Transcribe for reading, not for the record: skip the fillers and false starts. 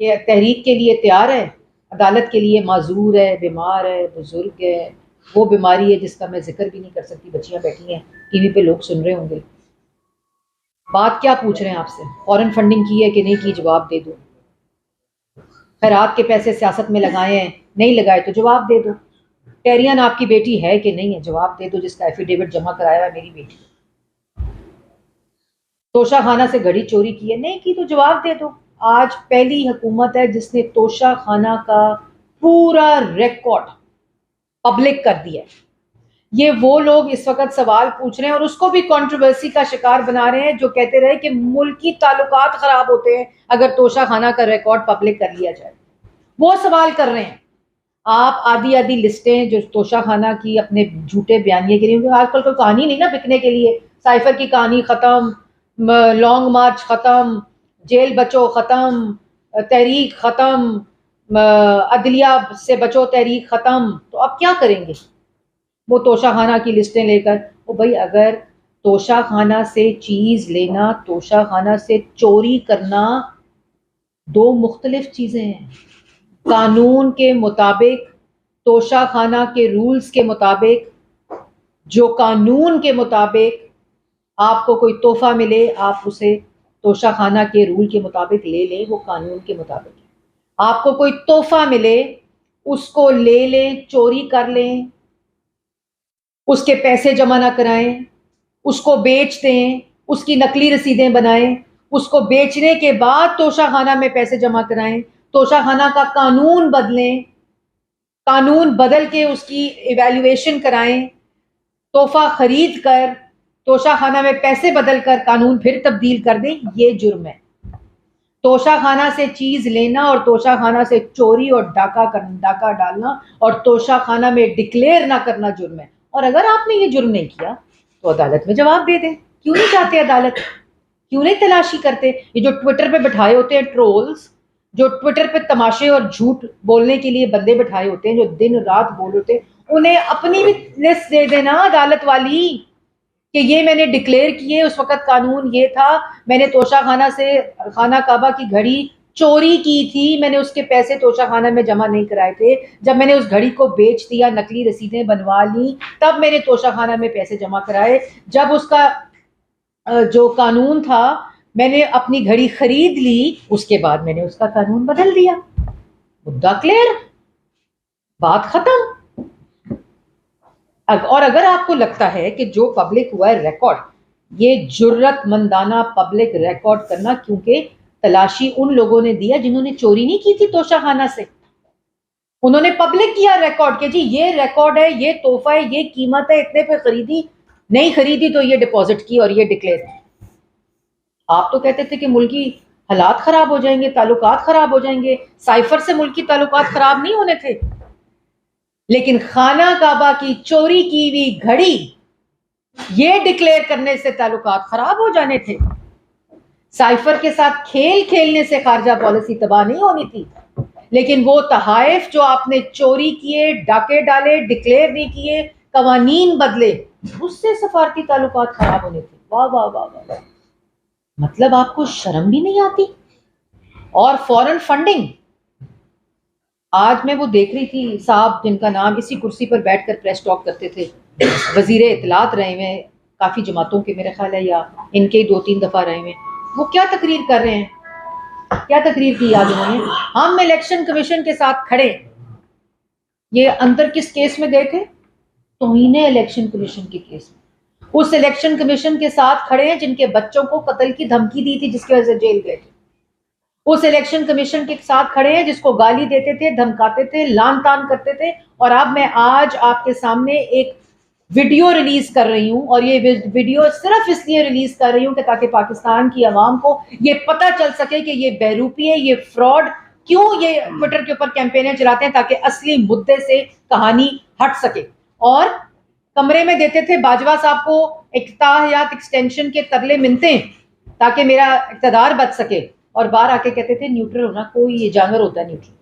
کہ تحریک کے لیے تیار ہے، عدالت کے لیے معذور ہے، بیمار ہے، بزرگ ہے، وہ بیماری ہے جس کا میں ذکر بھی نہیں کر سکتی، بچیاں بیٹھی ہیں ٹی وی پہ لوگ سن رہے ہوں گے. بات کیا پوچھ رہے ہیں آپ سے؟ فورن فنڈنگ کی ہے کہ نہیں کی، جواب دے دو. خیرات کے پیسے سیاست میں لگائے ہیں، نہیں لگائے تو جواب دے دو. ٹیرین آپ کی بیٹی ہے کہ نہیں ہے، جواب دے دو، جس کا ایفیڈیوٹ جمع کرایا ہے میری بیٹی. توشہ خانہ سے گھڑی چوری کی ہے، نہیں کی تو جواب دے دو. آج پہلی حکومت ہے جس نے توشہ خانہ کا پورا ریکارڈ پبلک کر دیا ہے. یہ وہ لوگ اس وقت سوال پوچھ رہے ہیں اور اس کو بھی کنٹروورسی کا شکار بنا رہے ہیں جو کہتے رہے کہ ملکی تعلقات خراب ہوتے ہیں اگر توشہ خانہ کا ریکارڈ پبلک کر لیا جائے. وہ سوال کر رہے ہیں. آپ آدھی آدھی لسٹیں جو توشہ خانہ کی اپنے جھوٹے بیانیے کے لیے، آج کل کوئی کہانی نہیں نا بکنے کے لیے. سائفر کی کہانی ختم، لانگ مارچ ختم، جیل بچو ختم، تحریک ختم، عدلیہ سے بچو تحریک ختم. تو اب کیا کریں گے وہ توشہ خانہ کی لسٹیں لے کر؟ وہ بھائی اگر توشہ خانہ سے چیز لینا، توشہ خانہ سے چوری کرنا دو مختلف چیزیں ہیں. قانون کے مطابق، توشہ خانہ کے رولز کے مطابق، جو قانون کے مطابق آپ کو کوئی تحفہ ملے آپ اسے توشہ خانہ کے رول کے مطابق لے لیں، وہ قانون کے مطابق. آپ کو کوئی تحفہ ملے اس کو لے لیں، چوری کر لیں، اس کے پیسے جمع نہ کرائیں، اس کو بیچ دیں، اس کی نقلی رسیدیں بنائیں، اس کو بیچنے کے بعد توشہ خانہ میں پیسے جمع کرائیں، توشہ خانہ کا قانون بدلیں، قانون بدل کے اس کی ایویلیویشن کرائیں، تحفہ خرید کر توشہ خانہ میں پیسے بدل کر قانون پھر تبدیل کر دیں، یہ جرم ہے. توشہ خانہ سے چیز لینا اور توشہ خانہ سے چوری اور ڈاکہ ڈالنا اور توشہ خانہ میں ڈکلیئر نہ کرنا جرم ہے. اور اگر آپ نے یہ جرم نہیں کیا تو عدالت میں جواب دے دیں. کیوں نہیں جاتے عدالت؟ کیوں نہیں تلاشی کرتے؟ یہ جو ٹویٹر پہ بٹھائے ہوتے ہیں ٹرولز، جو ٹویٹر پہ تماشے اور جھوٹ بولنے کے لیے بندے بٹھائے ہوتے ہیں جو دن رات بول ہوتے ہیں، انہیں اپنی بھی لسٹ دے دینا عدالت والی کہ یہ میں نے ڈکلیئر کیے، اس وقت قانون یہ تھا، میں نے توشہ خانہ سے خانہ کعبہ کی گھڑی چوری کی تھی، میں نے اس کے پیسے توشہ خانہ میں جمع نہیں کرائے تھے، جب میں نے اس گھڑی کو بیچ دیا، نقلی رسیدیں بنوا لی، تب میں نے توشہ خانہ میں پیسے جمع کرائے. جب اس کا جو قانون تھا میں نے اپنی گھڑی خرید لی، اس کے بعد میں نے اس کا قانون بدل دیا. مدعا کلیئر، بات ختم. اور اگر آپ کو لگتا ہے کہ جو پبلک ہوا ہے ریکارڈ، یہ جرت مندانہ پبلک ریکارڈ کرنا، کیونکہ تلاشی ان لوگوں نے دیا جنہوں نے چوری نہیں کی تھی توشہ خانہ سے، انہوں نے پبلک کیا ریکارڈ کہ جی یہ ریکارڈ ہے، یہ تحفہ ہے، یہ قیمت ہے، اتنے پہ خریدی، نہیں خریدی تو یہ ڈپازٹ کی اور یہ ڈکلیئر. آپ تو کہتے تھے کہ ملکی حالات خراب ہو جائیں گے، تعلقات خراب ہو جائیں گے. سائفر سے ملکی تعلقات خراب نہیں ہونے تھے، لیکن خانہ کعبہ کی چوری کی ہوئی گھڑی یہ ڈکلیئر کرنے سے تعلقات خراب ہو جانے تھے. سائفر کے ساتھ کھیل کھیلنے سے خارجہ پالیسی تباہ نہیں ہونی تھی، لیکن وہ تحائف جو آپ نے چوری کیے، ڈاکے ڈالے، ڈکلیئر نہیں کیے، قوانین بدلے، اس سے سفارتی تعلقات خراب ہونے تھے. واہ واہ واہ واہ، مطلب آپ کو شرم بھی نہیں آتی. اور فورن فنڈنگ، آج میں وہ دیکھ رہی تھی صاحب جن کا نام اسی کرسی پر بیٹھ کر پریس ٹاک کرتے تھے، وزیر اطلاعات رہے ہوئے کافی جماعتوں کے، میرے خیال ہے یا ان کے 2-3 دفعہ رہے ہوئے، وہ کیا تقریر کر رہے ہیں، کیا تقریر کی آج انہوں نے؟ ہم الیکشن کمیشن کے ساتھ کھڑے. یہ اندر کس کیس میں گئے تھے؟ توہین الیکشن کمیشن کے کیس میں. اس الیکشن کمیشن کے ساتھ کھڑے ہیں جن کے بچوں کو قتل کی دھمکی دی تھی جس کی وجہ سے جیل گئے تھے. اس الیکشن کمیشن کے ساتھ کھڑے ہیں جس کو گالی دیتے تھے، دھمکاتے تھے، لان تان کرتے تھے. اور اب میں آج آپ کے سامنے ایک ویڈیو ریلیز کر رہی ہوں، اور یہ ویڈیو صرف اس لیے ریلیز کر رہی ہوں کہ تاکہ پاکستان کی عوام کو یہ پتہ چل سکے کہ یہ بہروپی ہے، یہ فراڈ. کیوں یہ ٹویٹر کے اوپر کیمپینیں چلاتے ہیں؟ تاکہ اصلی مدے سے کہانی ہٹ سکے. اور کمرے میں دیتے تھے باجوہ صاحب کو افتتاحیات ایکسٹینشن کے ترلے منتے تاکہ میرا اقتدار بچ سکے، اور باہر آ کے کہتے تھے نیوٹرل ہونا، کوئی یہ جانور ہوتا ہے نیوٹرل.